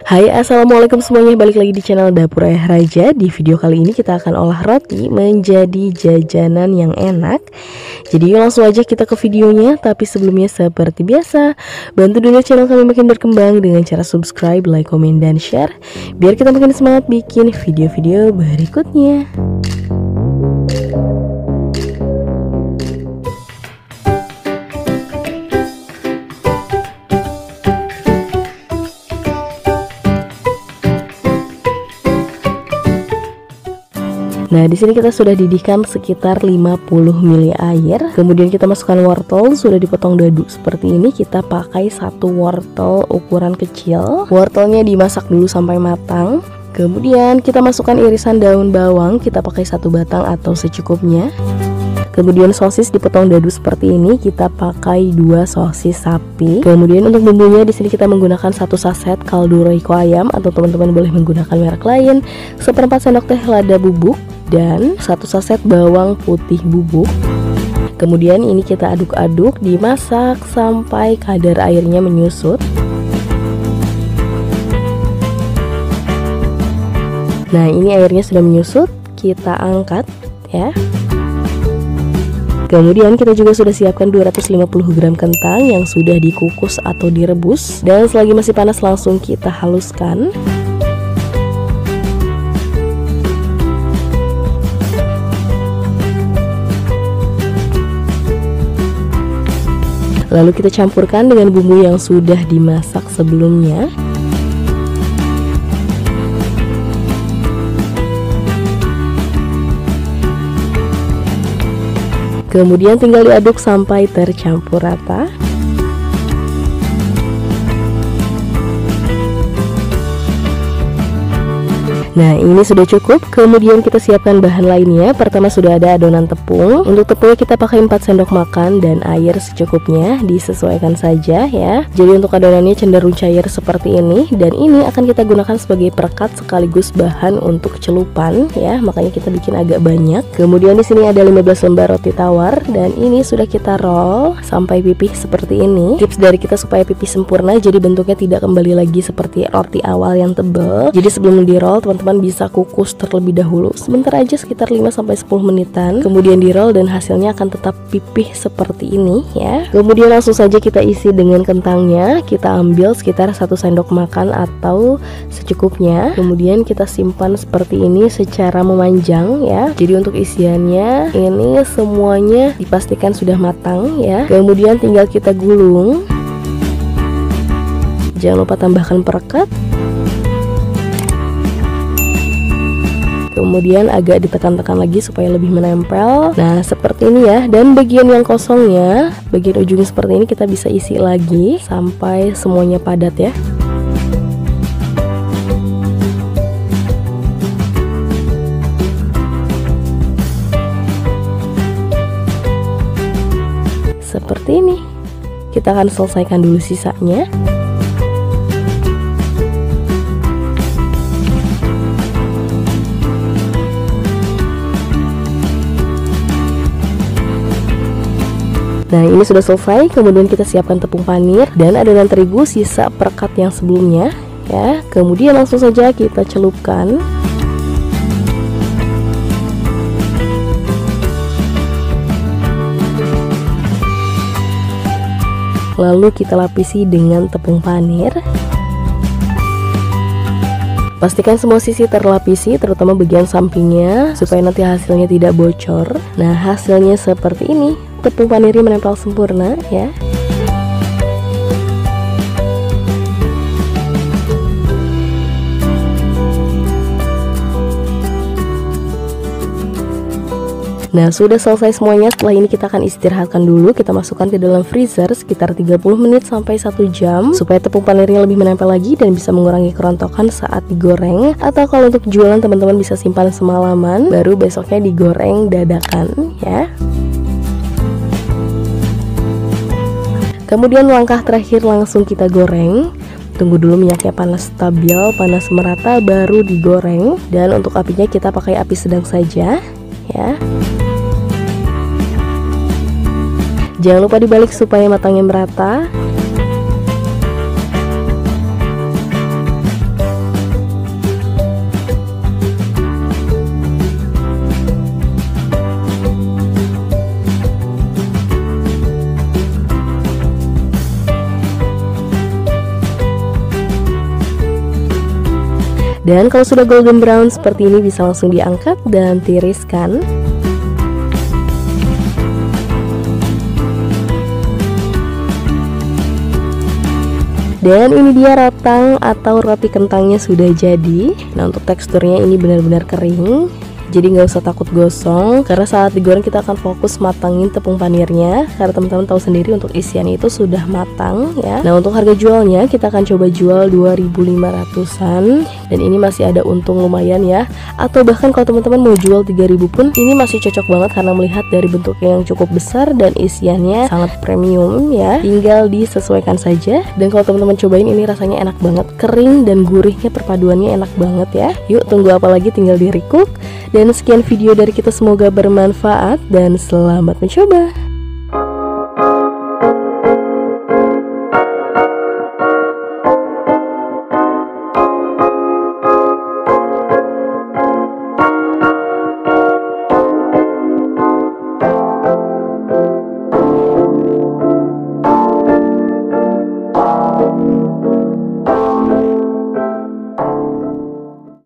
Hai, assalamualaikum semuanya, balik lagi di channel Dapur Ayah Raja. Di video kali ini kita akan olah roti menjadi jajanan yang enak. Jadi yuk langsung aja kita ke videonya. Tapi sebelumnya seperti biasa, bantu dulu channel kami makin berkembang dengan cara subscribe, like, komen, dan share, biar kita makin semangat bikin video-video berikutnya. Nah, di sini kita sudah didihkan sekitar 50 ml air. Kemudian kita masukkan wortel, sudah dipotong dadu seperti ini. Kita pakai satu wortel ukuran kecil. Wortelnya dimasak dulu sampai matang. Kemudian kita masukkan irisan daun bawang, kita pakai satu batang atau secukupnya. Kemudian sosis dipotong dadu seperti ini, kita pakai 2 sosis sapi. Kemudian untuk bumbunya di sini kita menggunakan 1 saset kaldu royco ayam, atau teman-teman boleh menggunakan merek lain, 1/4 sendok teh lada bubuk, dan 1 saset bawang putih bubuk. Kemudian ini kita aduk-aduk, dimasak sampai kadar airnya menyusut. Nah, ini airnya sudah menyusut, kita angkat ya. Kemudian kita juga sudah siapkan 250 gram kentang yang sudah dikukus atau direbus, dan selagi masih panas langsung kita haluskan. Lalu kita campurkan dengan bumbu yang sudah dimasak sebelumnya. Kemudian tinggal diaduk sampai tercampur rata. Nah, ini sudah cukup. Kemudian kita siapkan bahan lainnya. Pertama sudah ada adonan tepung. Untuk tepungnya kita pakai 4 sendok makan dan air secukupnya, disesuaikan saja ya. Jadi untuk adonannya cenderung cair seperti ini, dan ini akan kita gunakan sebagai perekat sekaligus bahan untuk celupan ya. Makanya kita bikin agak banyak. Kemudian di sini ada 15 lembar roti tawar, dan ini sudah kita roll sampai pipih seperti ini. Tips dari kita supaya pipih sempurna, jadi bentuknya tidak kembali lagi seperti roti awal yang tebal. Jadi sebelum di roll, teman-teman bisa kukus terlebih dahulu sebentar aja, sekitar 5-10 menitan. Kemudian di roll dan hasilnya akan tetap pipih seperti ini ya. Kemudian langsung saja kita isi dengan kentangnya. Kita ambil sekitar 1 sendok makan atau secukupnya. Kemudian kita simpan seperti ini secara memanjang ya. Jadi untuk isiannya ini semuanya dipastikan sudah matang ya. Kemudian tinggal kita gulung. Jangan lupa tambahkan perekat. Kemudian agak ditekan-tekan lagi supaya lebih menempel. Nah, seperti ini ya. Dan bagian yang kosongnya, bagian ujungnya seperti ini, kita bisa isi lagi sampai semuanya padat ya. Seperti ini. Kita akan selesaikan dulu sisanya. Nah, ini sudah selesai. Kemudian kita siapkan tepung panir dan adonan terigu sisa perekat yang sebelumnya ya. Kemudian langsung saja kita celupkan. Lalu kita lapisi dengan tepung panir. Pastikan semua sisi terlapisi, terutama bagian sampingnya, supaya nanti hasilnya tidak bocor. Nah, hasilnya seperti ini. Tepung panirnya menempel sempurna ya. Nah, sudah selesai semuanya. Setelah ini kita akan istirahatkan dulu. Kita masukkan ke dalam freezer sekitar 30 menit sampai 1 jam supaya tepung panirnya lebih menempel lagi dan bisa mengurangi kerontokan saat digoreng. Atau kalau untuk jualan, teman-teman bisa simpan semalaman, baru besoknya digoreng dadakan ya. Kemudian langkah terakhir langsung kita goreng. Tunggu dulu minyaknya panas stabil, panas merata, baru digoreng. Dan untuk apinya kita pakai api sedang saja ya. Jangan lupa dibalik supaya matangnya merata. Dan kalau sudah golden brown seperti ini bisa langsung diangkat dan tiriskan. Dan ini dia rotang atau roti kentangnya sudah jadi. Nah, untuk teksturnya ini benar-benar kering, jadi nggak usah takut gosong, karena saat digoreng kita akan fokus matangin tepung panirnya. Karena teman-teman tahu sendiri untuk isiannya itu sudah matang ya. Nah, untuk harga jualnya kita akan coba jual 2.500-an, dan ini masih ada untung lumayan ya. Atau bahkan kalau teman-teman mau jual 3.000 pun ini masih cocok banget, karena melihat dari bentuknya yang cukup besar dan isiannya sangat premium ya. Tinggal disesuaikan saja. Dan kalau teman-teman cobain, ini rasanya enak banget, kering dan gurihnya perpaduannya enak banget ya. Yuk, tunggu apa lagi, tinggal di recook. Dan sekian video dari kita, semoga bermanfaat dan selamat mencoba.